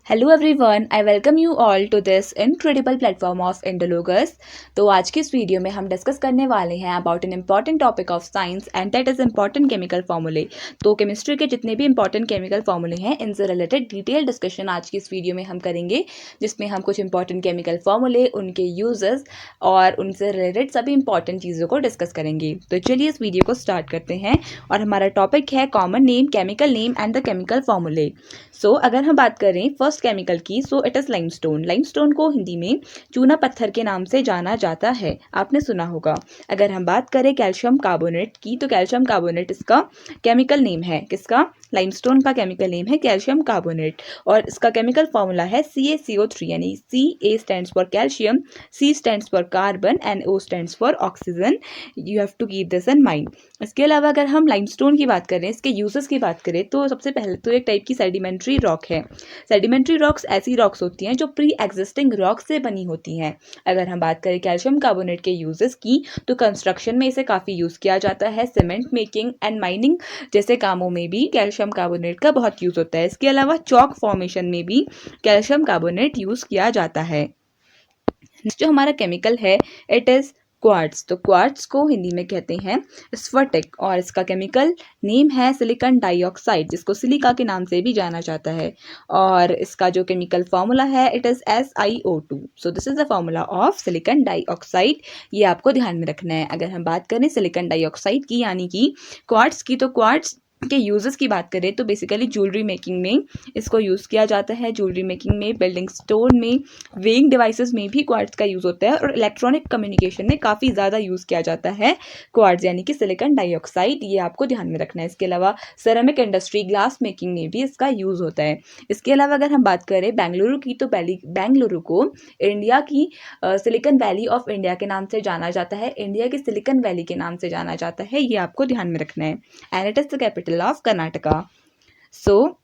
Hello everyone, I welcome you all to this incredible platform of Indologus. तो आज की इस वीडियो में हम डिस्कस करने वाले हैं about an important topic of science and that is important chemical फार्मूले। तो केमिस्ट्री के जितने भी इंपॉर्टेंट केमिकल फार्मूले हैं इनसे रिलेटेड डिटेल डिस्कशन आज की इस वीडियो में हम करेंगे, जिसमें हम कुछ इंपॉर्टेंट केमिकल फार्मूले, उनके यूजेस और उनसे रिलेटेड सभी इंपॉर्टेंट चीज़ों को डिस्कस करेंगे। तो चलिए इस वीडियो को स्टार्ट करते हैं और हमारा टॉपिक है common name, chemical name and the chemical फार्मूले। सो अगर हम बात करें फर्स्ट केमिकल की, so it is limestone. Limestone को हिंदी में चूना पत्थर के नाम से जाना जाता है, आपने सुना होगा। अगर हम बात करें कैल्शियम कार्बोनेट की, तो कैल्शियम कार्बोनेट इसका केमिकल नेम है। किसका? लाइमस्टोन का केमिकल नेम है कैल्शियम कार्बोनेट और इसका केमिकल फॉर्मूला है CaCO3, यानी Ca stands for calcium, C stands for carbon and O stands for oxygen. You have to keep this in mind. इसके अलावा अगर हम लाइमस्टोन की बात करें, इसके यूजेस की बात करें, तो सबसे पहले तो एक टाइप की सेडिमेंट्री रॉक है। सेडिमेंट्री रॉक्स ऐसी रॉक्स होती हैं जो प्री एग्जिस्टिंग रॉक से बनी होती हैं। अगर हम बात करें कैल्शियम कार्बोनेट के यूजेस की, तो कंस्ट्रक्शन में इसे काफ़ी यूज़ किया जाता है। सीमेंट मेकिंग एंड माइनिंग जैसे कामों में भी कैल्शियम कार्बोनेट का बहुत यूज़ होता है। इसके अलावा चॉक फॉर्मेशन में भी कैल्शियम कार्बोनेट यूज़ किया जाता है। नेक्स्ट जो हमारा केमिकल है इट इज़ क्वार्ट्ज। तो क्वार्ट्ज को हिंदी में कहते हैं स्फटिक और इसका केमिकल नेम है सिलिकॉन डाइऑक्साइड, जिसको सिलिका के नाम से भी जाना जाता है। और इसका जो केमिकल फार्मूला है it is SiO2। So this is the formula of silicon dioxide. ये आपको ध्यान में रखना है। अगर हम बात करें सिलिकॉन डाइऑक्साइड की यानी कि क्वार्ट्ज की, तो क्वार्ट्ज के यूजेस की बात करें तो बेसिकली ज्वेलरी मेकिंग में इसको यूज़ किया जाता है। ज्वेलरी मेकिंग में, बिल्डिंग स्टोन में, वेइंग डिवाइसेस में भी क्वार्ट्ज का यूज़ होता है और इलेक्ट्रॉनिक कम्युनिकेशन में काफ़ी ज़्यादा यूज़ किया जाता है क्वार्ट्ज यानी कि सिलिकॉन डाइऑक्साइड। ये आपको ध्यान में रखना है। इसके अलावा सेरेमिक इंडस्ट्री, ग्लास मेकिंग में भी इसका यूज़ होता है। इसके अलावा अगर हम बात करें बेंगलुरु की, तो बेंगलुरु को इंडिया की सिलिकॉन वैली ऑफ इंडिया के नाम से जाना जाता है। इंडिया की सिलिकॉन वैली के नाम से जाना जाता है। ये आपको ध्यान में रखना है। And it is the capital of Karnataka. So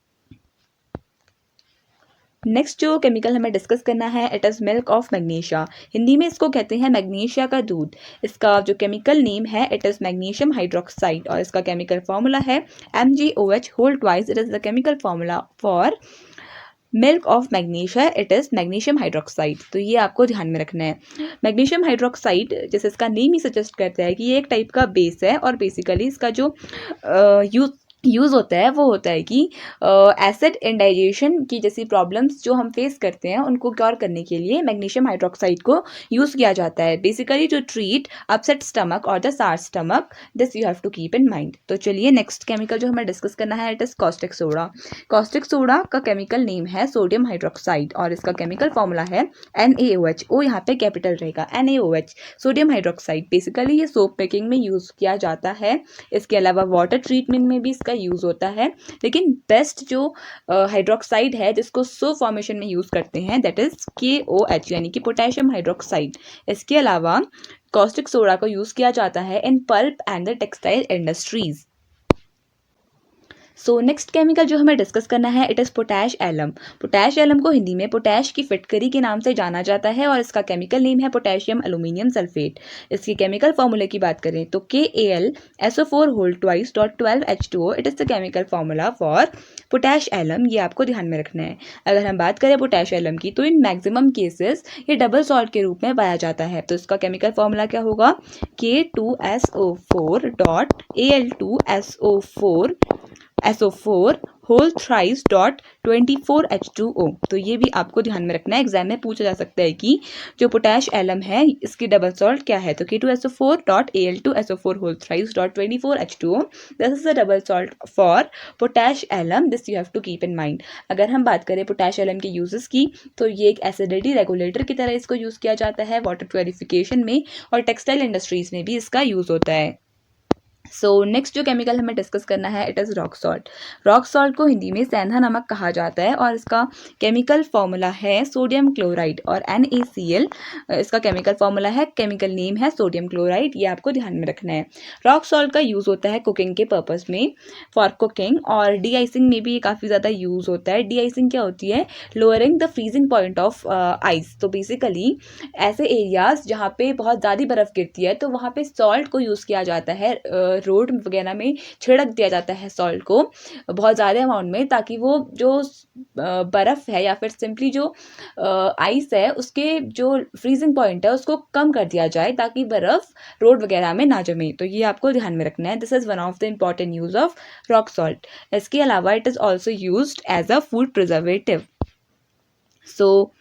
next जो केमिकल हमें डिस्कस करना है it is milk of magnesia. Hindi में इसको कहते हैं मैग्नीशिया का दूध। इसका जो केमिकल नेम है इट इज़ मैग्नीशियम हाइड्रोक्साइड और इसका केमिकल फॉर्मूला है MgOH whole twice. It is the chemical formula for milk of magnesia, it is magnesium hydroxide. तो ये आपको ध्यान में रखना है। मैग्नीशियम हाइड्रोक्साइड, जैसे इसका नेम ही सजेस्ट करता है कि ये एक टाइप का बेस है और बेसिकली इसका जो यूज़ होता है वो होता है कि एसिड इंडाइजेशन की जैसी प्रॉब्लम्स जो हम फेस करते हैं उनको क्योर करने के लिए मैग्नीशियम हाइड्रोक्साइड को यूज़ किया जाता है, basically to treat upset stomach और the sour stomach. This you have to keep in mind. तो चलिए नेक्स्ट केमिकल जो हमें डिस्कस करना है it is caustic soda. Caustic soda का केमिकल नेम है सोडियम हाइड्रोक्साइड और इसका केमिकल फॉर्मूला है NaOH। ओ यहाँ पे कैपिटल रहेगा, NaOH सोडियम हाइड्रोक्साइड। बेसिकली ये सोप मेकिंग में यूज़ किया जाता है। इसके अलावा वाटर ट्रीटमेंट में भी इसका यूज़ होता है, लेकिन बेस्ट जो हाइड्रोक्साइड है जिसको सोप फॉर्मेशन में यूज़ करते हैं दैट इज़ KOH यानी कि पोटेशियम हाइड्रोक्साइड। इसके अलावा कॉस्टिक सोडा को यूज़ किया जाता है in pulp and the textile industries. So next chemical जो हमें डिस्कस करना है it is potash alum. Potash alum को हिंदी में पोटैश की फिटकरी के नाम से जाना जाता है और इसका केमिकल नेम है पोटेशियम एल्यूमिनियम सल्फेट। इसके केमिकल फॉर्मूले की बात करें तो KAlSO4 whole twice dot 12H2O। It is the chemical formula for potash alum. ये आपको ध्यान में रखना है। अगर हम बात करें पोटैश एलम की, तो इन मैक्सिमम केसेस ये डबल सॉल्ट के रूप में पाया जाता है। तो इसका केमिकल फॉर्मूला क्या होगा? K2SO4 dot Al2SO4 whole thrice dot 24H2O। तो ये भी आपको ध्यान में रखना है। एग्जाम में पूछा जा सकता है कि जो पोटैश एलम है इसकी डबल सॉल्ट क्या है, तो K2SO4 dot Al2SO4 whole thrice dot 24H2O। This is the double salt for potash alum. This you have to keep in mind. अगर हम बात करें पोटैश एलम के यूजेस की, तो ये एक एसिडिटी रेगुलेटर की तरह इसको यूज़ किया जाता है वाटर प्योरिफिकेशन में और टेक्सटाइल इंडस्ट्रीज में भी इसका यूज़ होता है। सो नेक्स्ट जो केमिकल हमें डिस्कस करना है it is rock salt. Rock salt को हिंदी में सेंधा नमक कहा जाता है और इसका केमिकल फॉर्मूला है सोडियम क्लोराइड और NaCl। इसका केमिकल फॉर्मूला है, केमिकल नेम है सोडियम क्लोराइड। ये आपको ध्यान में रखना है। रॉक सॉल्ट का यूज़ होता है कुकिंग के पर्पज़ में, फॉर कुकिंग, और डी आइसिंग में भी ये काफ़ी ज़्यादा यूज़ होता है। डी आइसिंग क्या होती है? Lowering the freezing point of ice. तो बेसिकली ऐसे एरियाज जहाँ पे बहुत ज़्यादा बर्फ़ गिरती है तो वहाँ पे सॉल्ट को यूज़ किया जाता है रोड वगैरह में छिड़क दिया जाता है सॉल्ट को बहुत ज़्यादा अमाउंट में, ताकि वो जो बर्फ़ है या फिर सिंपली जो आइस है उसके जो फ्रीजिंग पॉइंट है उसको कम कर दिया जाए, ताकि बर्फ़ रोड वगैरह में ना जमे। तो ये आपको ध्यान में रखना है। This is one of the important use of rock salt. इसके अलावा it is also used as a food preservative. So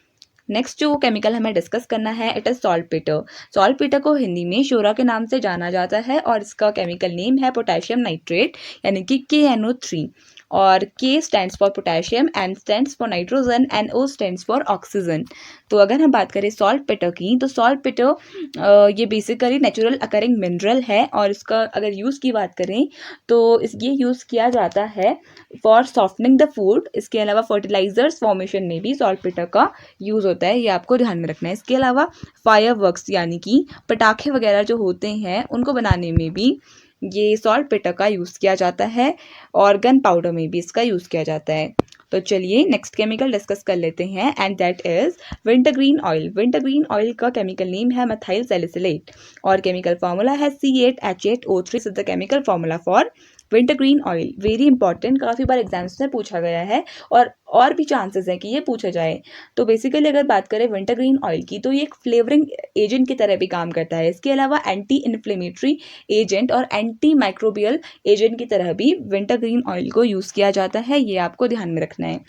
next जो केमिकल हमें डिस्कस करना है इट इज़ सॉल्टपेटर। सॉल्टपेटर को हिंदी में शोरा के नाम से जाना जाता है और इसका केमिकल नेम है पोटेशियम नाइट्रेट यानी कि KNO3। और K stands for potassium, N stands for nitrogen, NO stands for oxygen. तो अगर हम बात करें सॉल्टपेटर की, तो सॉल्टपेटर ये बेसिकली नेचुरल अकरिंग मिनरल है और इसका अगर यूज़ की बात करें तो ये यूज़ किया जाता है फॉर सॉफ्टनिंग द फूड। इसके अलावा फर्टिलाइजर्स फॉर्मेशन में भी सॉल्टपेटर का यूज़ होता है, ये आपको ध्यान में रखना है। इसके अलावा फायरवर्क्स यानी कि पटाखे वगैरह जो होते हैं उनको बनाने में भी ये सॉल्टपेटर का यूज़ किया जाता है और गन पाउडर में भी इसका यूज़ किया जाता है। तो चलिए नेक्स्ट केमिकल डिस्कस कर लेते हैं and that is wintergreen oil. Wintergreen oil का केमिकल नेम है मेथाइल सैलिसिलेट और केमिकल फार्मूला है C8H8O3 is the chemical formula for wintergreen oil. Very important, काफ़ी बार एग्जाम्स में पूछा गया है और भी चांसेस हैं कि ये पूछा जाए। तो बेसिकली अगर बात करें विंटरग्रीन ऑयल की, तो ये एक फ्लेवरिंग एजेंट की तरह भी काम करता है। इसके अलावा एंटी इन्फ्लेमेटरी एजेंट और एंटी माइक्रोबियल एजेंट की तरह भी विंटरग्रीन ऑयल को यूज़ किया जाता है, ये आपको ध्यान में रखना है।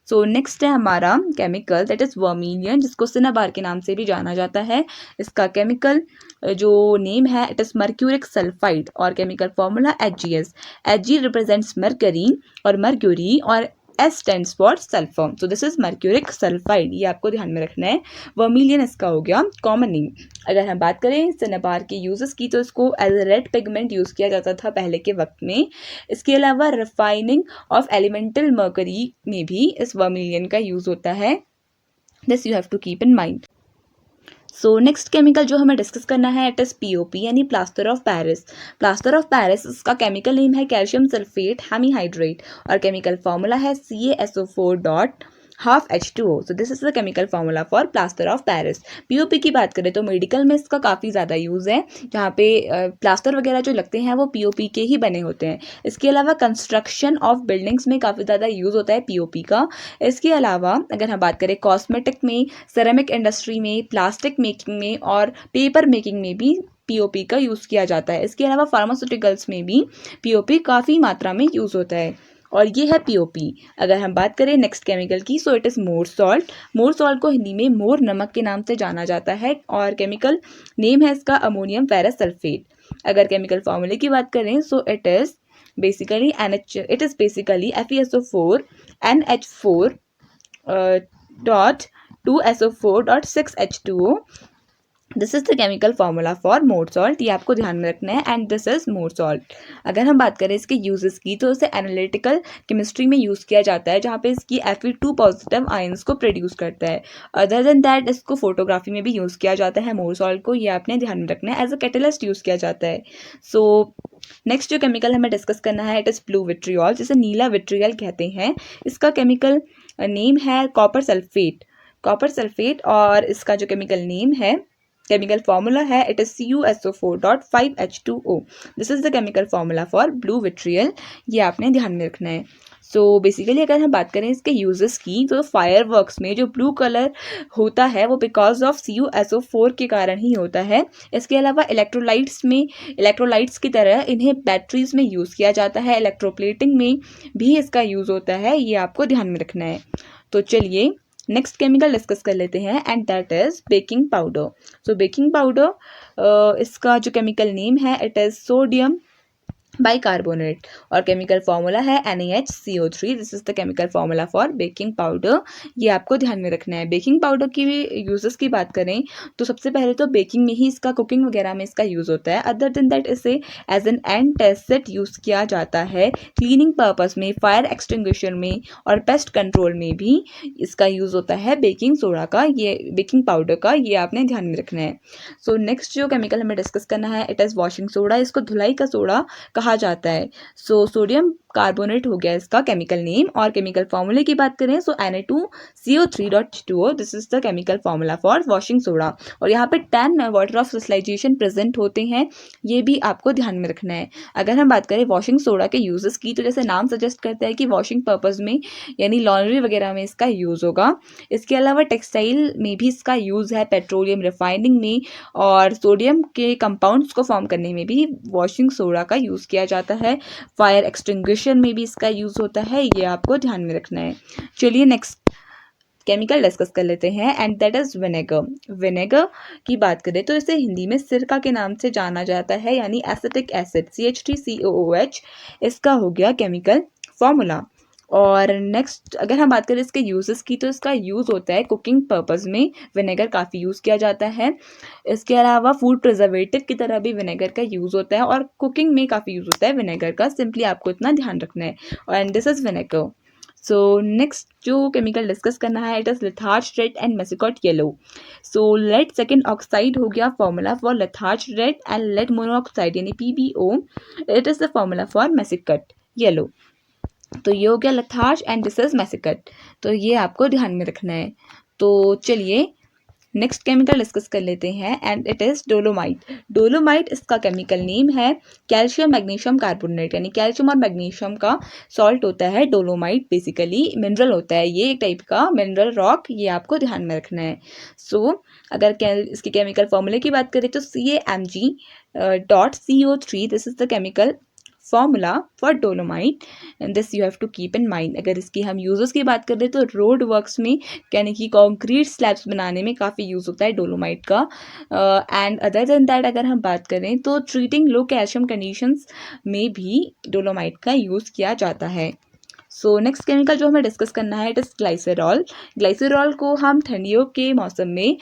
सो नेक्स्ट है हमारा केमिकल दैट इज़ वर्मिलियन, जिसको सिनाबार के नाम से भी जाना जाता है। इसका केमिकल जो नेम है इट इज़ मर्क्यूरिक सल्फाइड और chemical formula HgS। Hg represents mercury और मर्क्यूरी और S stands for sulphur. So this is mercuric sulphide, ये आपको ध्यान में रखना है। वर्मिलियन इसका हो गया कॉमन नेम। अगर हम बात करें सिनाबार के यूजेस की, तो इसको as a red pigment use किया जाता था पहले के वक्त में। इसके अलावा रिफाइनिंग ऑफ एलिमेंटल मर्करी में भी इस वर्मिलियन का यूज़ होता है। This you have to keep in mind. So next chemical जो हमें डिस्कस करना है इट इज़ POP यानी plaster of Paris. Plaster of Paris इसका केमिकल नेम है कैल्शियम सल्फेट हेमीहाइड्रेट और केमिकल फार्मूला है CaSO4 dot half H2O। So this is the chemical formula for plaster of Paris. POP की बात करें तो medical में इसका काफ़ी ज़्यादा यूज़ है, जहाँ पे प्लास्टर वगैरह जो लगते हैं वो POP के ही बने होते हैं। इसके अलावा कंस्ट्रक्शन ऑफ बिल्डिंग्स में काफ़ी ज़्यादा यूज़ होता है POP का। इसके अलावा अगर हम बात करें कॉस्मेटिक में, सेरेमिक इंडस्ट्री में, प्लास्टिक मेकिंग में और पेपर मेकिंग में भी POP का यूज़ किया जाता है। इसके अलावा फार्मास्यूटिकल्स में भी POP काफ़ी मात्रा में यूज़ होता है और ये है POP। अगर हम बात करें नेक्स्ट केमिकल की, so it is more salt. More salt को हिंदी में मोर नमक के नाम से जाना जाता है और केमिकल नेम है इसका अमोनियम फेरस सल्फेट। अगर केमिकल फार्मूले की बात करें so it is basically FeSO4 NH4 dot 2SO4 dot 6H2O। This is the chemical formula for more salt, ये आपको ध्यान में रखना है and this is more salt. अगर हम बात करें इसके यूजेस की, तो इसे एनालिटिकल केमिस्ट्री में यूज़ किया जाता है, जहाँ पे इसकी Fe2 पॉजिटिव आयंस को प्रोड्यूस करता है। अदर देन दैट इसको फोटोग्राफी में भी यूज़ किया जाता है मोर सॉल्ट को, ये आपने ध्यान में रखना है। एज अ कैटलिस्ट यूज़ किया जाता है। सो नेक्स्ट जो केमिकल हमें डिस्कस करना है इट इज़ ब्लू विट्रियॉल, जिसे नीला विट्रियल कहते हैं। इसका केमिकल नेम है कॉपर सल्फेट और इसका जो केमिकल नेम है, केमिकल फार्मूला है it is CuSO4 dot 5H2O। This is the chemical formula for blue vitriol, ये आपने ध्यान में रखना है। सो बेसिकली अगर हम बात करें इसके यूजेस की, तो फायर वर्क्स में जो ब्लू कलर होता है वो बिकॉज ऑफ CuSO4 के कारण ही होता है। इसके अलावा इलेक्ट्रोलाइट्स की तरह इन्हें बैटरीज में यूज़ किया जाता है। इलेक्ट्रोप्लेटिंग में भी इसका यूज़ होता है, ये आपको ध्यान में रखना है। तो चलिए नेक्स्ट केमिकल डिस्कस कर लेते हैं and that is baking powder. So baking powder इसका जो केमिकल नेम है इट इज़ सोडियम बाइकार्बोनेट और केमिकल फार्मूला है NaHCO3। This is the chemical formula for baking powder, ये आपको ध्यान में रखना है। बेकिंग पाउडर की भी यूजेस की बात करें तो सबसे पहले तो बेकिंग में ही इसका, कुकिंग वगैरह में इसका यूज़ होता है। अदर देन दैट इसे एज एन एंटासिड यूज़ किया जाता है क्लीनिंग पर्पस में, फायर एक्सटिंग्विशर में और पेस्ट कंट्रोल में भी इसका यूज़ होता है बेकिंग सोडा का, ये बेकिंग पाउडर का, ये आपने ध्यान में रखना है। सो नेक्स्ट जो केमिकल हमें डिस्कस करना है इट इज़ वॉशिंग सोडा। इसको धुलाई का सोडा कहा जाता है। सो सोडियम कार्बोनेट हो गया इसका केमिकल नेम। और केमिकल फॉर्मूले की बात करें सो Na2CO3.H2O, this is the chemical formula for washing soda. और यहाँ पे 10 वाटर ऑफ क्रिस्टलाइजेशन प्रेजेंट होते हैं, ये भी आपको ध्यान में रखना है। अगर हम बात करें वॉशिंग सोडा के यूजेस की, तो जैसे नाम सजेस्ट करता है कि वॉशिंग पर्पज में यानी लॉन्ड्री वगैरह में इसका यूज़ होगा। इसके अलावा टेक्सटाइल में भी इसका यूज़ है, पेट्रोलियम रिफाइनिंग में, और सोडियम के कंपाउंड्स को फॉर्म करने में भी वॉशिंग सोडा का यूज़ किया जाता है। फायर एक्सटिंग्विशन में भी इसका यूज़ होता है, ये आपको ध्यान में रखना है। चलिए नेक्स्ट केमिकल डिस्कस कर लेते हैं, and that is vinegar. Vinegar की बात करें तो इसे हिंदी में सिरका के नाम से जाना जाता है, यानी एसिटिक एसिड CH3COOH इसका हो गया केमिकल फॉर्मूला। और नेक्स्ट अगर हम बात करें इसके यूजेस की, तो इसका यूज़ होता है कुकिंग पर्पस में, विनेगर काफ़ी यूज़ किया जाता है। इसके अलावा फूड प्रिजर्वेटिव की तरह भी विनेगर का यूज़ होता है, और कुकिंग में काफ़ी यूज़ होता है विनेगर का, सिंपली आपको इतना ध्यान रखना है। And this is vinegar. So next जो केमिकल डिस्कस करना है, it is litharge red and massicot yellow. So lead second oxide हो गया formula for litharge red, and lead monoxide यानी PbO, it is the formula for massicot yellow. तो ये हो गया litharge and this is massicot, तो ये आपको ध्यान में रखना है। तो चलिए नेक्स्ट केमिकल डिस्कस कर लेते हैं, and it is dolomite. Dolomite इसका केमिकल नेम है कैल्शियम मैग्नीशियम कार्बोनेट, यानी कैल्शियम और मैग्नीशियम का सॉल्ट होता है डोलोमाइट। बेसिकली मिनरल होता है, ये एक टाइप का मिनरल रॉक, ये आपको ध्यान में रखना है। सो अगर इसके केमिकल फॉर्मूले की बात करें तो CaMg.CO3, this is the chemical formula for dolomite, and this you have to keep in mind. अगर इसकी हम यूजर्स की बात करें तो रोड वर्क्स में यानी कि कंक्रीट स्लैब्स बनाने में काफ़ी यूज़ होता है डोलोमाइट का। एंड अदर देन दैट अगर हम बात करें तो ट्रीटिंग लो कैल्शियम कंडीशंस में भी डोलोमाइट का यूज़ किया जाता है। सो नेक्स्ट केमिकल जो हमें डिस्कस करना है, इट इज़ ग्लाइसरॉल। ग्लाइसरॉल को हम ठंडियों के मौसम में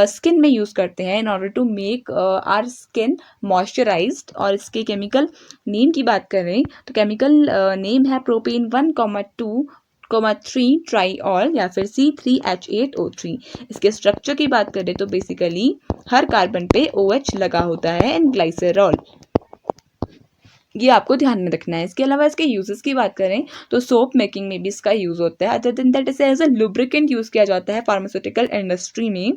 स्किन में यूज़ करते हैं in order to make our skin moisturized. और इसके केमिकल नेम की बात करें तो केमिकल नेम है प्रोपेन 1,2,3 ट्राईऑल या फिर C3H8O3। इसके स्ट्रक्चर की बात करें तो बेसिकली हर कार्बन पे OH लगा होता है इन ग्लाइसरॉल, ये आपको ध्यान में रखना है। इसके अलावा इसके यूजेस की बात करें तो सोप मेकिंग में भी इसका यूज़ होता है। अदर देन दैट इसे एज अ लुब्रिकेंट यूज़ किया जाता है फार्मास्यूटिकल इंडस्ट्री में,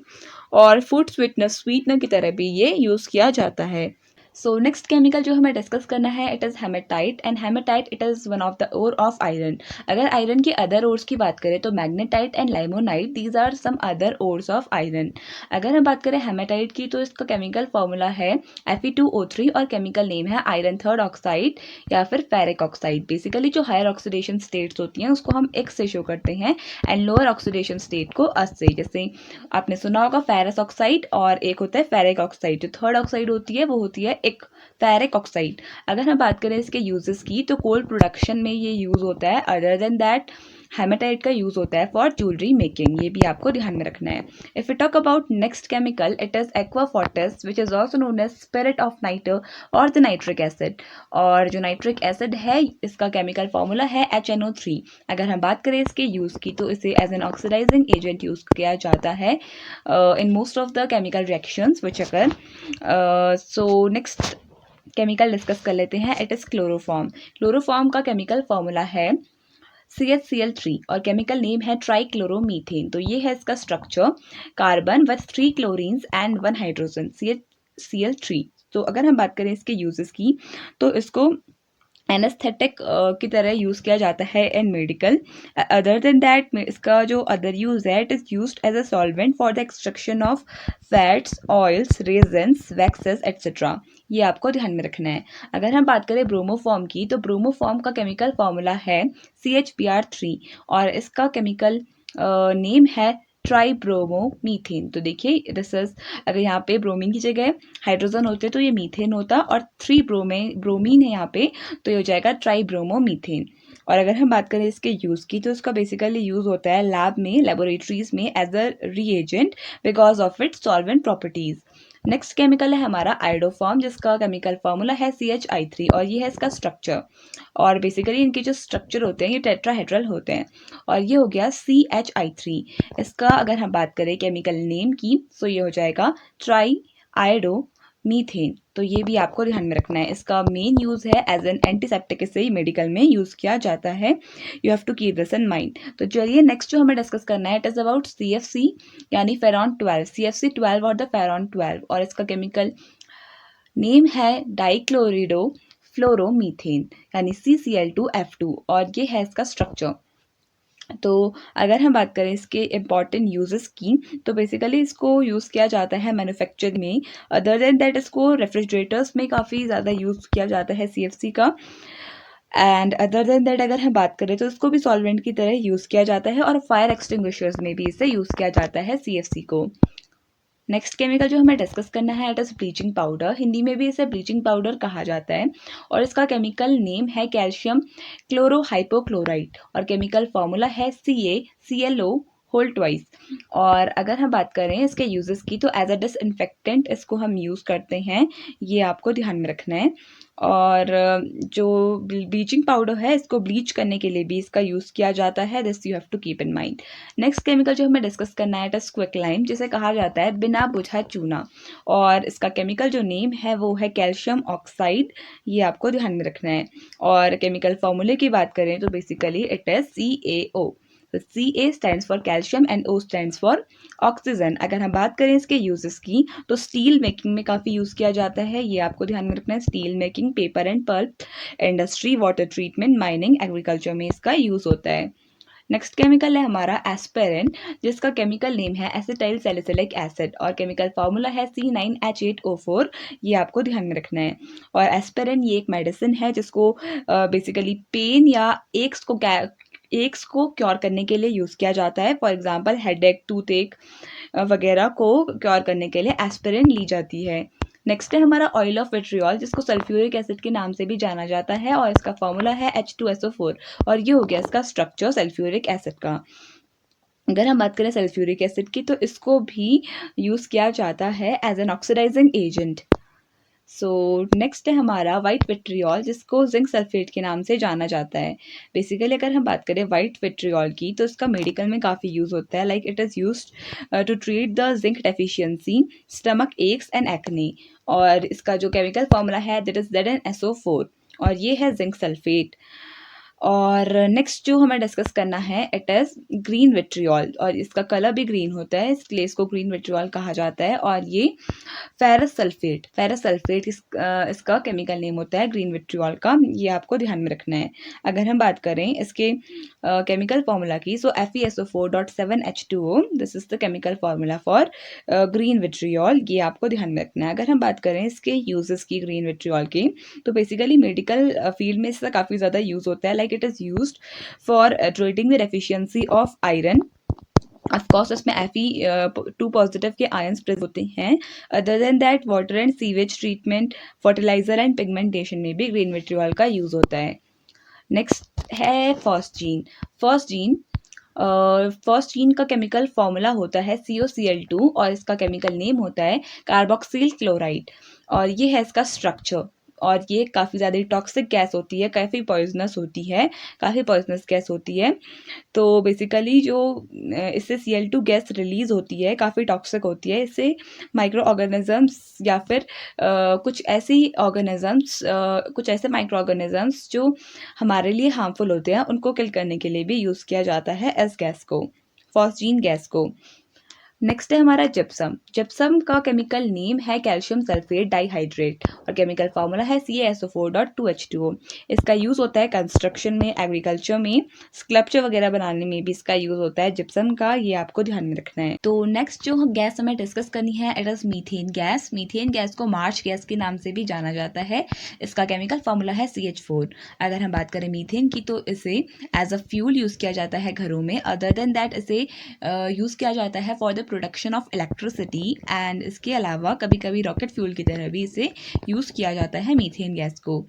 और फूड स्वीटनर की तरह भी ये यूज़ किया जाता है। सो नेक्स्ट केमिकल जो हमें डिस्कस करना है, it is hematite. And hematite it is one of the ore of iron. अगर आयरन की अदर ओर्स की बात करें तो magnetite and limonite, these are some other ores of iron. अगर हम बात करें हेमेटाइट की, तो इसका केमिकल फॉर्मूला है Fe2O3 और केमिकल नेम है आयरन थर्ड ऑक्साइड या फिर फेरिक ऑक्साइड। बेसिकली जो हायर ऑक्सीडेशन स्टेट्स होती हैं उसको हम X से शो करते हैं, एंड लोअर ऑक्सीडेशन स्टेट को S से। जैसे आपने सुना होगा फेरस ऑक्साइड, और एक होता है फेरिक ऑक्साइड। जो थर्ड ऑक्साइड होती है वो होती है एक फेरिक ऑक्साइड। अगर हम बात करें इसके यूजेस की, तो कोल प्रोडक्शन में ये यूज़ होता है। अदर देन दैट हेमेटाइट का यूज़ होता है फॉर ज्वेलरी मेकिंग, ये भी आपको ध्यान में रखना है। If you talk about next chemical, it is aqua fortis which is also known as spirit of nitre और द नाइट्रिक एसिड। और जो नाइट्रिक एसिड है इसका केमिकल फॉर्मूला है HNO3। अगर हम बात करें इसके यूज़ की, तो इसे as an oxidizing agent use किया जाता है in most of the chemical reactions which occur. So next chemical discuss कर लेते हैं, इट इज़ क्लोरोफॉर्म। क्लोरोफॉर्म का केमिकल फॉर्मूला है CHCl3 और केमिकल नेम है ट्राईक्लोरोमीथेन। तो ये है इसका structure, carbon with 3 chlorines and 1 hydrogen, CHCl3। तो अगर हम बात करें इसके यूजेस की, तो इसको एनेस्थेटिक की तरह यूज़ किया जाता है in medical. Other than that इसका जो अदर यूज़ है, it is used as a solvent for the extraction of fats, oils, resins, waxes etcetera, ये आपको ध्यान में रखना है। अगर हम बात करें ब्रोमोफॉर्म की, तो ब्रोमोफॉर्म का केमिकल फॉर्मूला है CHBr3 और इसका केमिकल नेम है ट्राईब्रोमोमीथेन। तो देखिए दिस इज, अगर यहाँ पे ब्रोमीन की जगह हाइड्रोजन होते तो ये मीथेन होता, और 3 ब्रोमीन है यहाँ पे, तो ये हो जाएगा ट्राईब्रोमोमीथेन। और अगर हम बात करें इसके यूज़ की, तो इसका बेसिकली यूज़ होता है लैब में, लेबोरेटरीज में as a reagent because of its solvent properties. Next chemical है हमारा आयोडोफॉर्म, जिसका केमिकल फॉर्मूला है CHI3 और ये है इसका स्ट्रक्चर। और बेसिकली इनके जो स्ट्रक्चर होते हैं ये टेट्राहेड्रल होते हैं, और ये हो गया CHI3। इसका अगर हम बात करें केमिकल नेम की, तो ये हो जाएगा ट्राई आयोडो मीथेन, तो ये भी आपको ध्यान में रखना है। इसका मेन यूज़ है एज एन एंटीसेप्टिक, इसे ही मेडिकल में यूज़ किया जाता है। You have to keep this in mind. तो चलिए नेक्स्ट जो हमें डिस्कस करना है, इट इज़ अबाउट CFC यानी फेरॉन 12, CFC12 और द फेरॉन 12, और इसका केमिकल नेम है डाइक्लोरिडो फ्लोरोमीथेन यानी CCl2F2, और ये है इसका स्ट्रक्चर। तो अगर हम बात करें इसके इम्पॉर्टेंट यूजेस की, तो बेसिकली इसको यूज़ किया जाता है मैन्युफैक्चर में। अदर देन दैट इसको रेफ्रिजरेटर्स में काफ़ी ज़्यादा यूज़ किया जाता है CFC का। एंड अदर देन दैट अगर हम बात करें तो इसको भी सॉल्वेंट की तरह यूज़ किया जाता है, और फायर एक्सटिंग्विशर्स में भी इसे यूज़ किया जाता है CFC को। नेक्स्ट केमिकल जो हमें डिस्कस करना है, it is bleaching powder. Hindi में भी इसे ब्लीचिंग पाउडर कहा जाता है, और इसका केमिकल नेम है कैल्शियम क्लोरोहाइपोक्लोराइड, और केमिकल फार्मूला है CaClO होल ट्वाइस। और अगर हम बात करें इसके यूजेस की, तो एज अ डिसइंफेक्टेंट इसको हम यूज़ करते हैं, ये आपको ध्यान में रखना है। और जो ब्लीचिंग पाउडर है, इसको ब्लीच करने के लिए भी इसका यूज़ किया जाता है, this you have to keep in mind. Next chemical जो हमें डिस्कस करना है, इट इज क्विकलाइम, जिसे कहा जाता है बिना बुझा चूना, और इसका केमिकल जो नेम है वो है कैल्शियम ऑक्साइड, ये आपको ध्यान में रखना है। और केमिकल फॉर्मूले की बात करें तो बेसिकली इट इज CaO। तो Ca stands for calcium and O stands for oxygen. अगर हम बात करें इसके यूजेस की, तो स्टील मेकिंग में काफ़ी यूज़ किया जाता है, ये आपको ध्यान में रखना है। Steel making, paper and pulp industry, water treatment, mining, agriculture में इसका यूज़ होता है। नेक्स्ट केमिकल है हमारा एस्पिरिन, जिसका केमिकल नेम है एसिटाइल सैलिसिलिक एसिड, और केमिकल फार्मूला है C9H8O4, ये आपको ध्यान में रखना है। और एस्पिरिन ये एक मेडिसिन है जिसको बेसिकली पेन या एक्स को क्योर करने के लिए यूज़ किया जाता है। फॉर एग्जांपल हेडेक, टूथ एक वगैरह को क्योर करने के लिए एस्पिरिन ली जाती है। नेक्स्ट है हमारा ऑयल ऑफ विट्रियोल, जिसको सल्फ्यूरिक एसिड के नाम से भी जाना जाता है, और इसका फॉर्मूला है H2SO4, और ये हो गया इसका स्ट्रक्चर सल्फ्यूरिक एसिड का। अगर हम बात करें सल्फ्यूरिक एसिड की, तो इसको भी यूज़ किया जाता है as an oxidizing agent. So next है हमारा वाइट विट्रियोल, जिसको जिंक सल्फेट के नाम से जाना जाता है। बेसिकली अगर हम बात करें वाइट विट्रियोल की, तो इसका मेडिकल में काफ़ी यूज़ होता है, like it is used to treat the zinc deficiency, stomach aches and acne. और इसका जो केमिकल फॉर्मूला है दैट इज़ ZnSO4, और ये है जिंक सल्फेट। और नेक्स्ट जो हमें डिस्कस करना है, इट इज़ ग्रीन विट्रियोल, और इसका कलर भी ग्रीन होता है, इसलिए इसको ग्रीन विट्रियोल कहा जाता है। और ये फेरस सल्फेट इसका केमिकल नेम होता है ग्रीन विट्रियोल का, ये आपको ध्यान में रखना है। अगर हम बात करें इसके केमिकल फार्मूला की, सो FeSO4.7H2O, this is the chemical formula for green vitriol, ये आपको ध्यान में रखना है। अगर हम बात करें इसके यूजेस की ग्रीन विट्रियोल की, तो बेसिकली मेडिकल फील्ड में इसका काफ़ी ज़्यादा यूज़ होता है, like it is used for treating the deficiency of iron. Of course इसमें Fe2 पॉजिटिव के आयंस प्रेजेंट होते हैं। Other than that water and sewage treatment, fertilizer and pigmentation में भी ग्रीन विट्रियोल का यूज़ होता है। नेक्स्ट है फॉस्जीन का केमिकल फॉर्मूला होता है COCl2, और इसका केमिकल नेम होता है कार्बोक्सिल क्लोराइड, और ये है इसका स्ट्रक्चर। और ये काफ़ी ज़्यादा टॉक्सिक गैस होती है, काफ़ी पॉइजनस गैस होती है। तो बेसिकली जो इससे Cl2 गैस रिलीज़ होती है, काफ़ी टॉक्सिक होती है। इससे माइक्रो ऑर्गेनिजम्स या फिर कुछ ऐसे माइक्रो ऑर्गेनिजम्स जो हमारे लिए हार्मफुल होते हैं, उनको किल करने के लिए भी यूज़ किया जाता है इस गैस को, फॉस्जीन गैस को। नेक्स्ट है हमारा जिप्सम का केमिकल नेम है कैल्शियम सल्फेट डाइहाइड्रेट, और केमिकल फार्मूला है CaSO4.2H2O। इसका यूज़ होता है कंस्ट्रक्शन में, एग्रीकल्चर में, स्कल्पचर वगैरह बनाने में भी इसका यूज़ होता है जिप्सम का, ये आपको ध्यान में रखना है। तो नेक्स्ट जो गैस हमें डिस्कस करनी है, it is methane gas. Methane gas को मार्च गैस के नाम से भी जाना जाता है, इसका केमिकल फार्मूला है CH4। अगर हम बात करें मीथेन की, तो इसे एज अ फ्यूल यूज़ किया जाता है घरों में। अदर देन दैट इसे यूज़ किया जाता है for the production of electricity, and इसके अलावा कभी कभी रॉकेट फ्यूल की तरह भी इसे यूज़ किया जाता है मीथेन गैस को।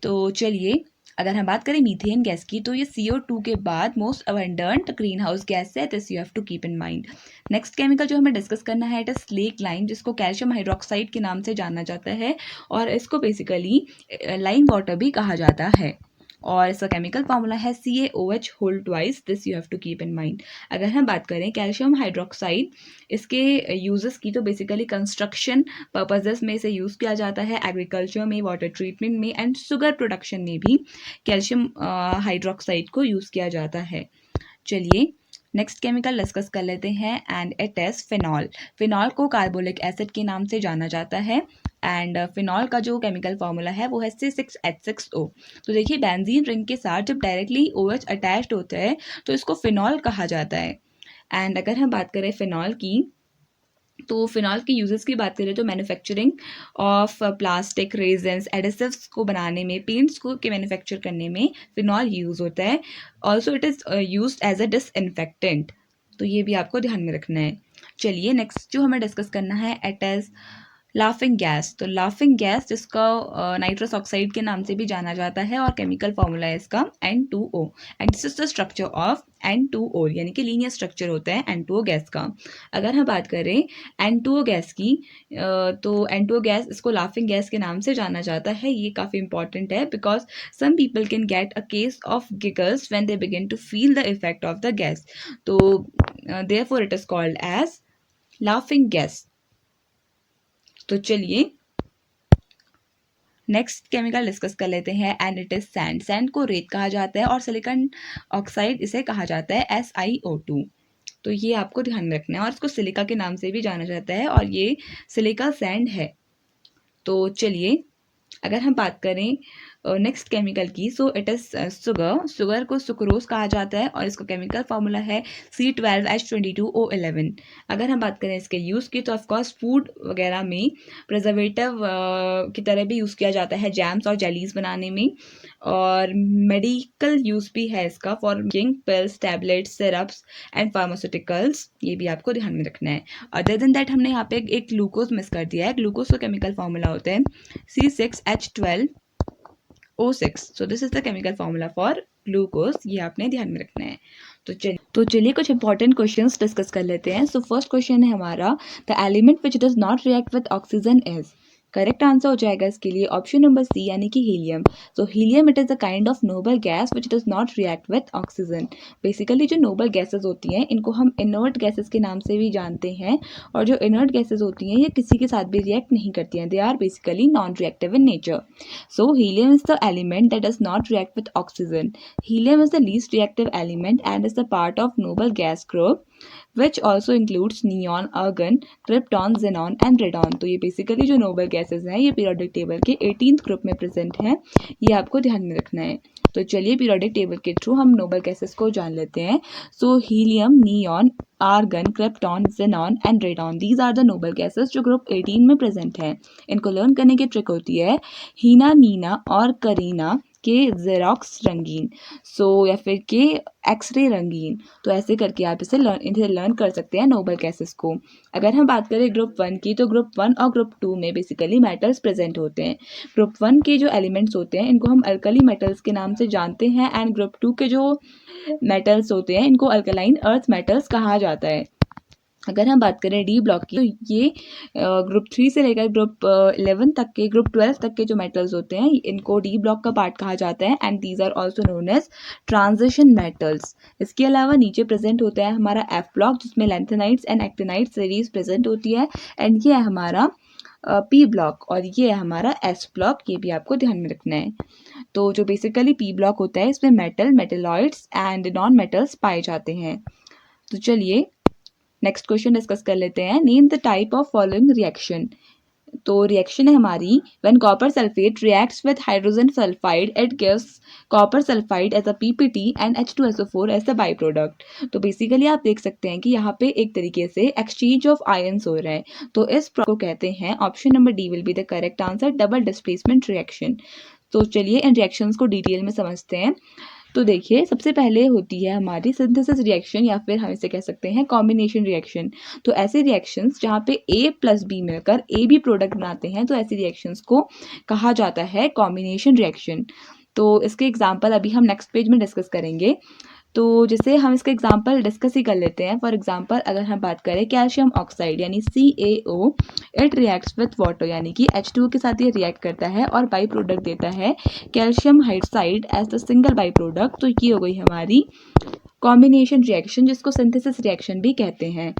तो चलिए अगर हम बात करें मीथेन गैस की, तो ये CO2 के बाद most abundant green house gas है, this you have to keep in mind. Next chemical जो हमें डिस्कस करना है, इट इज स्लेक लाइम, जिसको कैल्शियम हाइड्रोक्साइड के नाम से जाना जाता है, और इसको बेसिकली लाइम वाटर भी कहा जाता है। और इसका केमिकल फार्मूला है CaOH whole twice, this you have to keep in mind. अगर हम बात करें कैल्शियम हाइड्रोक्साइड, इसके यूजेस की, तो बेसिकली कंस्ट्रक्शन पर्पजेस में इसे यूज़ किया जाता है, एग्रीकल्चर में, वाटर ट्रीटमेंट में एंड शुगर प्रोडक्शन में भी कैल्शियम हाइड्रोक्साइड को यूज़ किया जाता है। चलिए नेक्स्ट केमिकल डिस्कस कर लेते हैं and it is phenol. Phenol को कार्बोलिक एसिड के नाम से जाना जाता है एंड फिनॉल का जो केमिकल फार्मूला है वो है C6H6O। तो देखिए बेंजीन रिंग के साथ जब डायरेक्टली OH अटैच्ड होता है तो इसको फिनॉल कहा जाता है। एंड अगर हम बात करें फिनॉल की, तो फिनॉल के यूजेस की बात करें तो मैन्युफैक्चरिंग ऑफ प्लास्टिक, रेजेंस, एडिसिव्स को बनाने में, पेंट्स को के मैन्युफैक्चर करने में फिनॉल यूज़ होता है। Also it is used as a disinfectant, तो ये भी आपको ध्यान में रखना है। चलिए नेक्स्ट जो हमें डिस्कस करना है इट इज़ लाफिंग गैस। तो लाफिंग गैस जिसका नाइट्रस ऑक्साइड के नाम से भी जाना जाता है और केमिकल फॉर्मूला है इसका N2O and this is the structure of N2O, यानी कि लीनियर स्ट्रक्चर होता है N2O गैस का। अगर हम बात करें N2O गैस की, तो N2O गैस, इसको लाफिंग गैस के नाम से जाना जाता है। ये काफ़ी इंपॉर्टेंट है because some people can get a case of giggles when they begin to feel the effect of the gas, तो therefore it is called as laughing gas. तो चलिए नेक्स्ट केमिकल डिस्कस कर लेते हैं and it is sand. Sand को रेत कहा जाता है और सिलिकॉन ऑक्साइड इसे कहा जाता है SiO2। तो ये आपको ध्यान में रखना है और इसको सिलिका के नाम से भी जाना जाता है और ये सिलिका सैंड है। तो चलिए अगर हम बात करें नेक्स्ट केमिकल की, so it is sugar. Sugar को सुक्रोज कहा जाता है और इसका केमिकल फार्मूला है C12H22O11। अगर हम बात करें इसके यूज़ की, तो ऑफकोर्स फूड वगैरह में प्रिजर्वेटिव की तरह भी यूज़ किया जाता है, जैम्स और जेलीज बनाने में, और मेडिकल यूज़ भी है इसका for making pills, tablets, syrups and pharmaceuticals. ये भी आपको ध्यान में रखना है। अदर देन दैट हमने यहाँ पे एक ग्लूकोज मिस कर दिया है। ग्लूकोज का केमिकल फार्मूला होता है C6H12O6। So this is the chemical formula for glucose, ये आपने ध्यान में रखना है। तो चलिए कुछ इंपॉर्टेंट क्वेश्चंस डिस्कस कर लेते हैं। सो फर्स्ट क्वेश्चन है हमारा, the element which does not react with oxygen is. Correct answer हो जाएगा इसके लिए ऑप्शन नंबर C, यानी कि helium. So helium it is a kind of noble gas which does not react with oxygen. Basically जो noble gases होती हैं इनको हम इनर्ट गैसेज के नाम से भी जानते हैं, और जो इनर्ट गैसेज होती हैं ये किसी के साथ भी रिएक्ट नहीं करती हैं, they are basically non reactive in nature. So helium is the element that does not react with oxygen. Helium is the least reactive element and is the part of noble gas group which also includes neon, argon, krypton, xenon and radon। तो ये basically जो noble gases हैं ये periodic table के 18th group में present हैं, ये आपको ध्यान में रखना है। तो चलिए पीरियोडिक टेबल के थ्रू हम नोबल गैसेज को जान लेते हैं। So helium, neon, argon, krypton, xenon and radon, these are the noble gases जो ग्रुप 18 में प्रेजेंट हैं। इनको लर्न करने की ट्रिक होती है हीना, नीना और करीना के जेरोक्स रंगीन, सो या फिर के एक्सरे रंगीन। तो ऐसे करके आप इसे लर्न कर सकते हैं नोबल गैसेस को। अगर हम बात करें ग्रुप 1 की, तो ग्रुप 1 और ग्रुप 2 में बेसिकली मेटल्स प्रेजेंट होते हैं। ग्रुप 1 के जो एलिमेंट्स होते हैं इनको हम अल्कली मेटल्स के नाम से जानते हैं एंड ग्रुप 2 के जो मेटल्स होते हैं इनको अल्कलाइन अर्थ मेटल्स कहा जाता है। अगर हम बात करें डी ब्लॉक की, तो ये ग्रुप 3 से लेकर ग्रुप 11 तक के, ग्रुप 12 तक के जो मेटल्स होते हैं इनको डी ब्लॉक का पार्ट कहा जाता है and these are also known as transition metals. इसके अलावा नीचे प्रेजेंट होता है हमारा एफ ब्लॉक जिसमें लैंथेनाइट्स एंड एक्टिनाइट सीरीज प्रेजेंट होती है एंड ये है हमारा पी ब्लॉक, और ये है हमारा एस ब्लॉक, ये भी आपको ध्यान में रखना है। तो जो बेसिकली पी ब्लॉक होता है इसमें metal, metalloids and non metals पाए जाते हैं। तो चलिए नेक्स्ट क्वेश्चन डिस्कस कर लेते हैं, name the type of following reaction. तो रिएक्शन है हमारी when copper sulphate reacts with hydrogen sulphide it gives copper sulphide as a PPT and H2SO4 as a by product. तो बेसिकली आप देख सकते हैं कि यहाँ पे एक तरीके से एक्सचेंज ऑफ आयंस हो रहा है, तो इस को कहते हैं, option number D will be the correct answer, double displacement reaction. तो चलिए इन रिएक्शंस को डिटेल में समझते हैं। तो देखिए सबसे पहले होती है हमारी सिंथेसिस रिएक्शन, या फिर हम इसे कह सकते हैं कॉम्बिनेशन रिएक्शन। तो ऐसे रिएक्शंस जहाँ पे A प्लस B मिलकर A B प्रोडक्ट बनाते हैं, तो ऐसी रिएक्शंस को कहा जाता है कॉम्बिनेशन रिएक्शन। तो इसके एग्जाम्पल अभी हम नेक्स्ट पेज में डिस्कस करेंगे। तो जैसे हम इसका एग्जांपल डिस्कस ही कर लेते हैं। फॉर एग्जांपल अगर हम बात करें कैल्शियम ऑक्साइड यानी CaO, it reacts with water यानी कि H2O के साथ ये रिएक्ट करता है और बाई प्रोडक्ट देता है calcium hydroxide as the single by product. तो ये हो गई हमारी कॉम्बिनेशन रिएक्शन, जिसको सिंथेसिस रिएक्शन भी कहते हैं।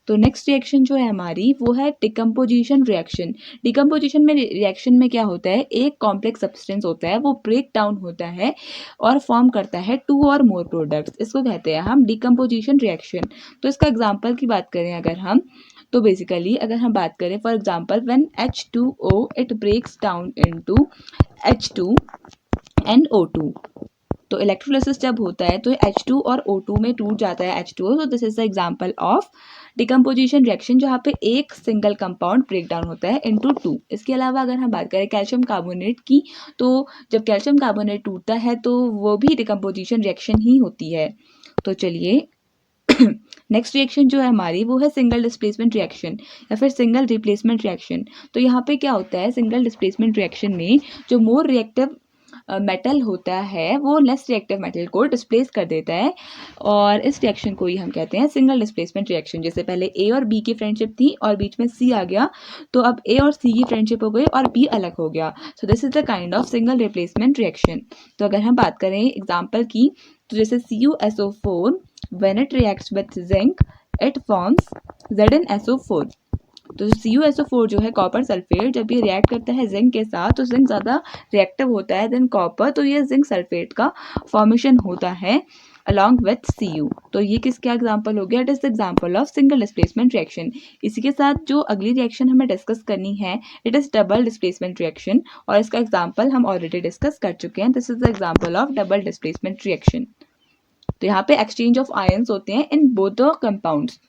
तो नेक्स्ट रिएक्शन जो है हमारी वो है डिकम्पोजिशन रिएक्शन। डिकम्पोजिशन में रिएक्शन में क्या होता है, एक कॉम्प्लेक्स सब्सटेंस होता है, वो ब्रेक डाउन होता है और फॉर्म करता है 2 और मोर प्रोडक्ट्स, इसको कहते हैं हम डिकम्पोजिशन रिएक्शन। तो इसका एग्जांपल की बात करें अगर हम, तो बेसिकली अगर हम बात करें for example when H2O it breaks down into H2 and O2। तो इलेक्ट्रोलिसिस जब होता है तो H2 और O2 में टूट जाता है H2O। तो this is the example of decomposition reaction, जहाँ पे एक सिंगल कंपाउंड ब्रेक डाउन होता है इनटू 2। इसके अलावा अगर हम बात करें कैल्शियम कार्बोनेट की, तो जब कैल्शियम कार्बोनेट टूटता है तो वो भी डिकम्पोजिशन रिएक्शन ही होती है। तो चलिए नेक्स्ट रिएक्शन जो है हमारी वो है सिंगल डिस्प्लेसमेंट रिएक्शन या फिर सिंगल रिप्लेसमेंट रिएक्शन। तो यहाँ पे क्या होता है, सिंगल डिस्प्लेसमेंट रिएक्शन में जो मोर रिएक्टिव मेटल होता है वो लेस रिएक्टिव मेटल को डिस्प्लेस कर देता है, और इस रिएक्शन को ही हम कहते हैं सिंगल डिस्प्लेसमेंट रिएक्शन। जैसे पहले A और B की फ्रेंडशिप थी और बीच में C आ गया, तो अब A और C की फ्रेंडशिप हो गई और B अलग हो गया। सो this is the kind of single replacement reaction. तो अगर हम बात करें एग्जाम्पल की, तो जैसे CuSO4 when it reacts with zinc it forms ZnSO4। तो CuSO4 जो है कॉपर सल्फेट, जब ये रिएक्ट करता है जिंक के साथ तो जिंक ज़्यादा रिएक्टिव होता है देन कॉपर, तो ये जिंक सल्फेट का फॉर्मेशन होता है अलॉन्ग विथ Cu। तो ये किसका एग्जांपल हो गया, it is the example of single displacement reaction. इसी के साथ जो अगली रिएक्शन हमें डिस्कस करनी है it is double displacement reaction, और इसका एग्जांपल हम ऑलरेडी डिस्कस कर चुके हैं। This is the example of double displacement reaction. तो यहाँ पे एक्सचेंज ऑफ आयंस होते हैं in both the compounds.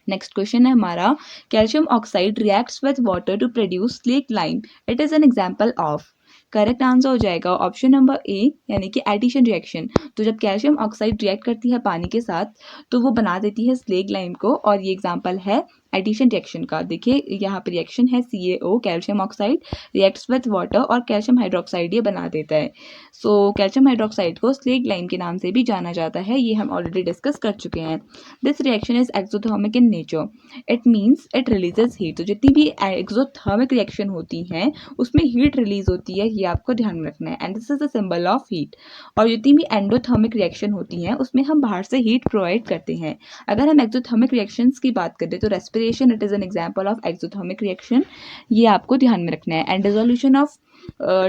Next question है हमारा, calcium oxide reacts with water to produce slake lime, it is an example of. Correct answer हो जाएगा option number A यानी कि एडिशन रिएक्शन। तो जब कैल्शियम ऑक्साइड रिएक्ट करती है पानी के साथ तो वो बना देती है स्लेग लाइम को, और ये एग्जांपल है एडिशन रिएक्शन का। देखिए यहाँ पे रिएक्शन है CaO calcium oxide reacts with water और कैल्शियम हाइड्रोक्साइड ये बना देता है। सो कैल्शियम हाइड्रोक्साइड को स्लेग लाइम के नाम से भी जाना जाता है, ये हम ऑलरेडी डिस्कस कर चुके हैं। This reaction is exothermic in nature, it means it releases heat. तो जितनी भी एक्सोथर्मिक रिएक्शन होती हैं उसमें हीट रिलीज होती है, ये आपको ध्यान में रखना है, and this is the symbol of heat. और जितनी भी एंडोथर्मिक रिएक्शन होती हैं उसमें हम बाहर से हीट प्रोवाइड करते हैं। अगर हम एक्सोथर्मिक रिएक्शंस की बात करें तो respiration it is an example of exothermic reaction, ये आपको ध्यान में रखना है। And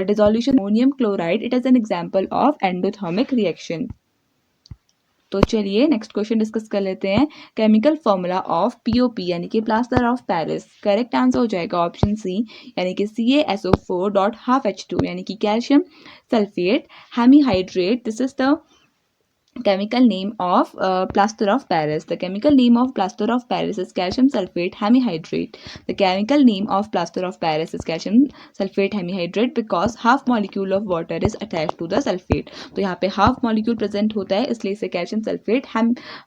dissolution ammonium chloride it is an example of endothermic reaction. तो चलिए नेक्स्ट क्वेश्चन डिस्कस कर लेते हैं, केमिकल फॉर्मूला ऑफ POP यानी कि plaster of Paris. Correct answer हो जाएगा ऑप्शन सी यानी कि CaSO4.12H2 यानी कि calcium sulphate hemihydrate. This is the chemical name of plaster of Paris. The chemical name of plaster of Paris is calcium sulfate hemihydrate. The chemical name of plaster of Paris is calcium sulfate hemihydrate because half molecule of water is attached to the sulfate. तो यहाँ पे half molecule present होता है इसलिए इसे calcium sulfate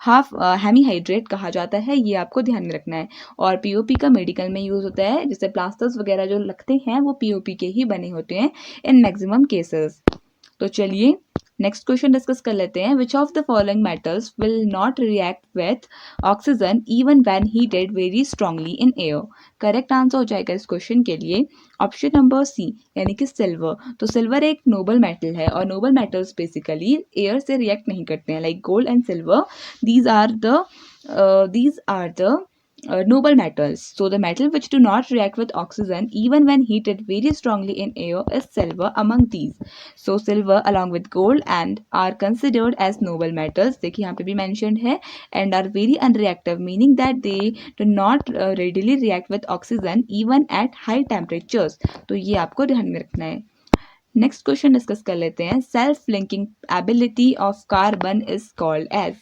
half hemihydrate कहा जाता है, ये आपको ध्यान में रखना है। और POP का मेडिकल में यूज होता है, जैसे प्लास्टर्स वगैरह जो लगते हैं वो POP के ही बने होते हैं इन मैक्सिमम केसेस। तो चलिए नेक्स्ट क्वेश्चन डिस्कस कर लेते हैं, which of the following metals will not react with oxygen even when heated very strongly in air. Correct answer हो जाएगा इस क्वेश्चन के लिए ऑप्शन नंबर सी यानी कि सिल्वर। तो सिल्वर एक नोबल मेटल है और नोबल मेटल्स बेसिकली एयर से रिएक्ट नहीं करते हैं, like gold and silver these are the noble metals. So the metal which do not react with oxygen even when heated very strongly in air is silver among these. So silver along with gold and are considered as noble metals. देखिए यहाँ पे भी mentioned है and are very unreactive, meaning that they do not readily react with oxygen even at high temperatures. तो ये आपको ध्यान में रखना है। नेक्स्ट क्वेश्चन डिस्कस कर लेते हैं, self linking ability of carbon is called as.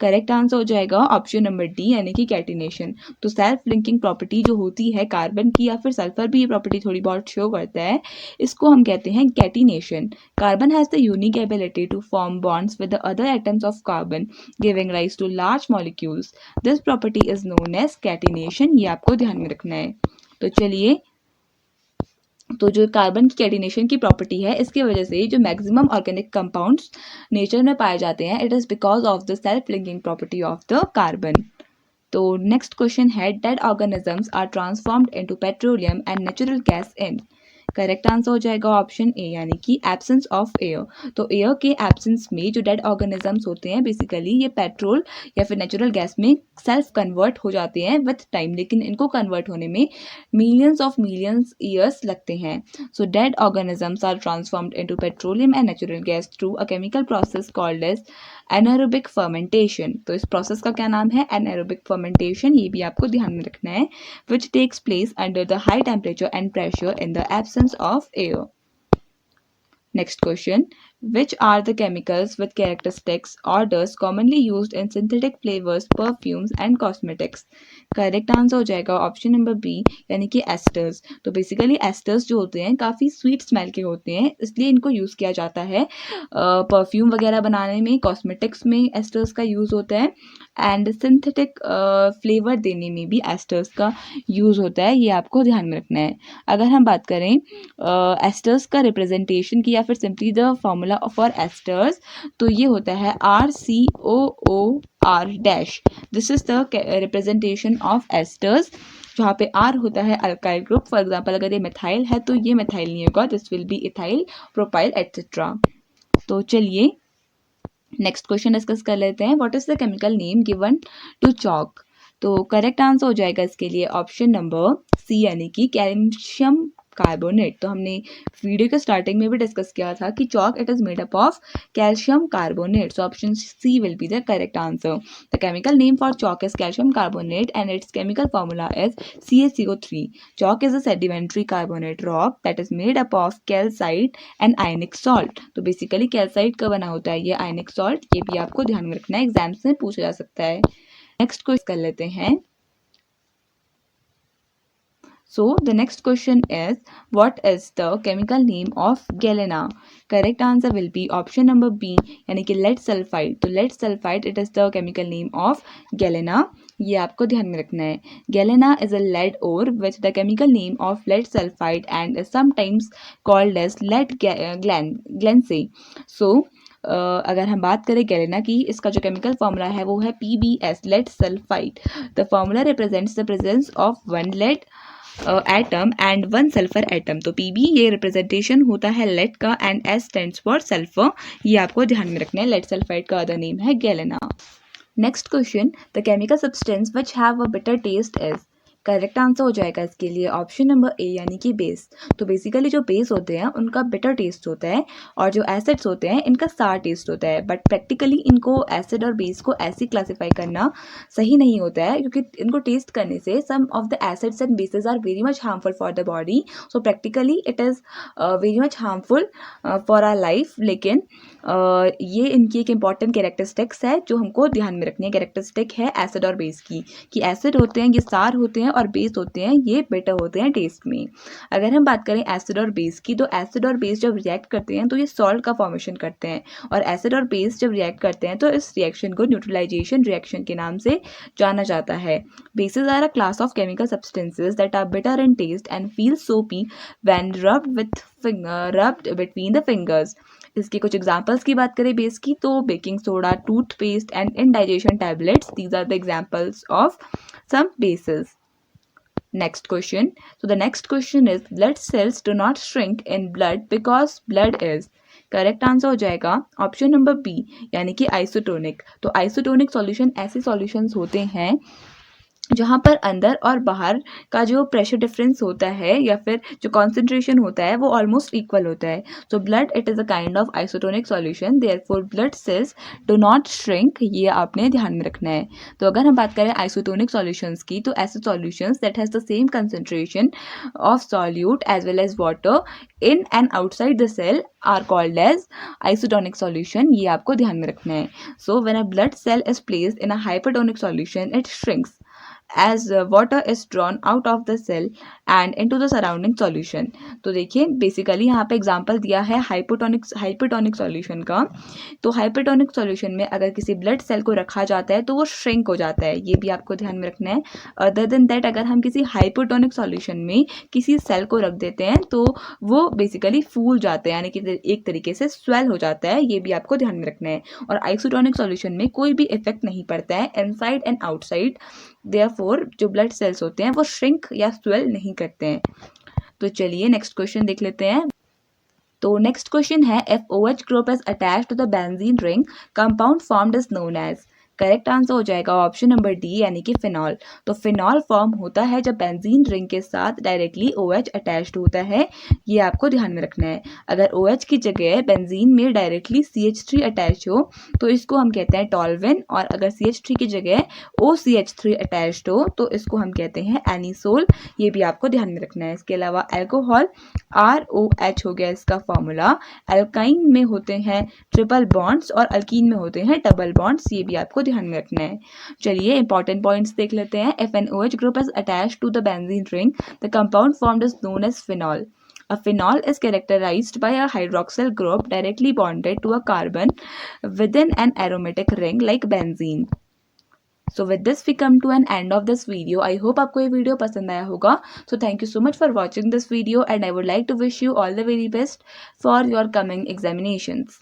Correct answer हो जाएगा ऑप्शन नंबर डी यानी कि कैटिनेशन। तो सेल्फ लिंकिंग प्रॉपर्टी जो होती है कार्बन की या फिर सल्फर भी ये प्रॉपर्टी थोड़ी बहुत शो करता है, इसको हम कहते हैं catenation. Carbon has the unique ability to form bonds with the other atoms of carbon giving rise to large molecules. This property is known as catenation, ये आपको ध्यान में रखना है। तो चलिए तो जो कार्बन की कैटिनेशन की प्रॉपर्टी है, इसकी वजह से जो मैक्सिमम ऑर्गेनिक कंपाउंड्स नेचर में पाए जाते हैं, it is because of the self linking property of the carbon. तो नेक्स्ट क्वेश्चन है, dead organisms are transformed into petroleum and natural gas in. Correct answer हो जाएगा ऑप्शन ए, यानी कि एब्सेंस ऑफ एयर। तो एयर के absence में जो डेड ऑर्गेनिजम्स होते हैं, बेसिकली ये पेट्रोल या फिर नेचुरल गैस में सेल्फ कन्वर्ट हो जाते हैं विथ टाइम, लेकिन इनको कन्वर्ट होने में मिलियंस ईयर्स लगते हैं। So dead organisms are transformed into petroleum and natural gas through a chemical process called as anaerobic fermentation. तो इस प्रोसेस का क्या नाम है? Anaerobic fermentation. ये भी आपको ध्यान में रखना है, which takes place under the high temperature and pressure in the absence of air. Next question, which are the chemicals with characteristics odors commonly used in synthetic flavors, perfumes and cosmetics? Correct answer हो जाएगा option number B, यानी कि asters. तो basically asters जो होते हैं काफ़ी sweet smell के होते हैं, इसलिए इनको यूज़ किया जाता है परफ्यूम वगैरह बनाने में, कॉस्मेटिक्स में एस्टर्स का यूज़ होता है, एंड सिंथेटिक फ्लेवर देने में भी एस्टर्स का यूज़ होता है। ये आपको ध्यान में रखना है। अगर हम बात करें एस्टर्स का रिप्रेजेंटेशन की या फिर simply the formula for asters, तो ये होता है RCOOR dash. This is the representation of esters, जहाँ पे R होता है अल्काइल ग्रुप। फॉर एग्जाम्पल अगर ये मिथाइल है तो ये मिथाइल नहीं होगा, this will be ethyl, propyl etcetera. तो चलिए नेक्स्ट क्वेश्चन डिस्कस कर लेते हैं, what is the chemical name given to chalk. तो करेक्ट आंसर हो जाएगा इसके लिए ऑप्शन नंबर सी, यानी कि कैल्शियम कार्बोनेट। तो हमने वीडियो के स्टार्टिंग में भी डिस्कस किया था कि chalk it is made up of calcium carbonate. So option C will be the correct answer. The chemical name for chalk is calcium carbonate and its chemical formula is CaCO3. Chalk is a sedimentary carbonate rock that is made up of calcite and ionic salt. तो basically calcite का बना होता है ये ionic salt. ये भी आपको ध्यान में रखना है, एग्जाम्स में पूछा जा सकता है। नेक्स्ट क्वेश्चन कर लेते हैं। So the next question is, what is the chemical name of galena? Correct answer will be option number B, यानी कि lead sulfide। तो lead sulfide it is the chemical name of galena। ये आपको ध्यान में रखना है। galena is a lead ore with the chemical name of lead sulfide and is sometimes called as lead glance। So अगर हम बात करें गैलेना की, इसका जो केमिकल फॉर्मूला है वो है PbS, lead sulphide. The formula represents the presence of one lead atom and one sulphur atom. तो Pb ये रिप्रेजेंटेशन होता है लेड का, and S stands for sulphur. ये आपको ध्यान में रखना है। लेड सल्फाइड का अदर नेम है galena. Next question, the chemical substance which have a bitter taste is. Correct answer हो जाएगा इसके लिए ऑप्शन नंबर ए, यानी कि बेस। तो बेसिकली जो बेस होते हैं उनका बिटर टेस्ट होता है, और जो एसिड्स होते हैं इनका सार टेस्ट होता है। बट प्रैक्टिकली इनको एसिड और बेस को ऐसे क्लासीफाई करना सही नहीं होता है, क्योंकि इनको टेस्ट करने से some of the acids and bases are very much harmful for the body. So practically it is very much harmful for our life. लेकिन ये इनकी एक इंपॉर्टेंट कैरेक्टरिस्टिक्स है जो हमको ध्यान में रखनी है। कैरेक्टरिस्टिक है एसिड और बेस की, कि एसिड होते हैं ये सार होते हैं, और बेस होते हैं ये बिटर होते हैं टेस्ट में। अगर हम बात करें एसिड और बेस की, तो एसिड और बेस जब रिएक्ट करते हैं तो ये सॉल्ट का फॉर्मेशन करते हैं, और एसिड और बेस जब रिएक्ट करते हैं तो इस रिएक्शन को न्यूट्रलाइजेशन रिएक्शन के नाम से जाना जाता है। Bases are a class of chemical substances that are bitter in taste and feel soapy when rubbed between the fingers. इसके कुछ एग्जांपल्स की बात करें बेस की, तो baking soda, toothpaste and indigestion tablets, these are the examples of some bases. Next question. So the next question is, blood cells do not shrink in blood because blood is। Correct answer हो जाएगा option number B, यानी कि isotonic. तो isotonic solution ऐसे solutions होते हैं जहाँ पर अंदर और बाहर का जो प्रेशर डिफरेंस होता है या फिर जो कॉन्सेंट्रेशन होता है वो ऑलमोस्ट इक्वल होता है। So blood it is a kind of isotonic solution, therefore blood cells do not shrink. ये आपने ध्यान में रखना है। तो अगर हम बात करें आइसोटोनिक सॉल्यूशंस की, तो ऐसे solutions that has the same concentration of solute as well as water in and outside the cell are called as isotonic solution. ये आपको ध्यान में रखना है। So when a blood cell is placed in a hypertonic solution it shrinks as water is drawn out of the cell and into the surrounding solution। तो देखिए basically यहाँ पे एग्जांपल दिया है हाइपोटोनिक सॉल्यूशन का। तो हाइपोटोनिक सॉल्यूशन में अगर किसी ब्लड सेल को रखा जाता है तो वो श्रिंक हो जाता है, ये भी आपको ध्यान में रखना है। अदर देन दैट अगर हम किसी हाइपोटोनिक सॉल्यूशन में किसी सेल को रख देते हैं तो वो बेसिकली फूल जाते हैं, यानी कि एक तरीके से स्वेल हो जाता है, ये भी आपको ध्यान में रखना है। और आइसोटोनिक सॉल्यूशन में कोई भी इफेक्ट नहीं पड़ता है इनसाइड एंड आउटसाइड, देयरफॉर जो ब्लड सेल्स होते हैं वो श्रिंक या स्वेल नहीं करते हैं। तो चलिए नेक्स्ट क्वेश्चन देख लेते हैं। तो नेक्स्ट क्वेश्चन है, if OH group is attached to the benzene ring, compound formed is known as. Correct answer हो जाएगा ऑप्शन नंबर डी, यानी कि फिनॉल। तो फिनॉल फॉर्म होता है जब बेंजीन रिंग के साथ डायरेक्टली OH अटैच्ड होता है, ये आपको ध्यान में रखना है। अगर OH की जगह बेंजीन में डायरेक्टली CH3 अटैच हो तो इसको हम कहते हैं टॉल्विन, और अगर CH3 की जगह OCH3 अटैच्ड हो तो इसको हम कहते हैं एनिसोल, ये भी आपको ध्यान में रखना है। इसके अलावा एल्कोहल ROH हो गया इसका फॉर्मूला। एल्काइन में होते हैं ट्रिपल बॉन्ड्स और अल्कीन में होते हैं डबल बॉन्ड्स, ये भी आपको ध्यान में रखना है। चलिए इंपॉर्टेंट पॉइंट्स देख लेते हैं। If an OH group is attached to the benzene ring, the compound formed is known as phenol. A phenol is characterized by a hydroxyl group directly bonded to a carbon within an aromatic ring like benzene. So with this we come to an end of this video. I hope आपको ये video पसंद आया होगा. So thank you so much for watching this video and I would like to wish you all the very best for your coming examinations.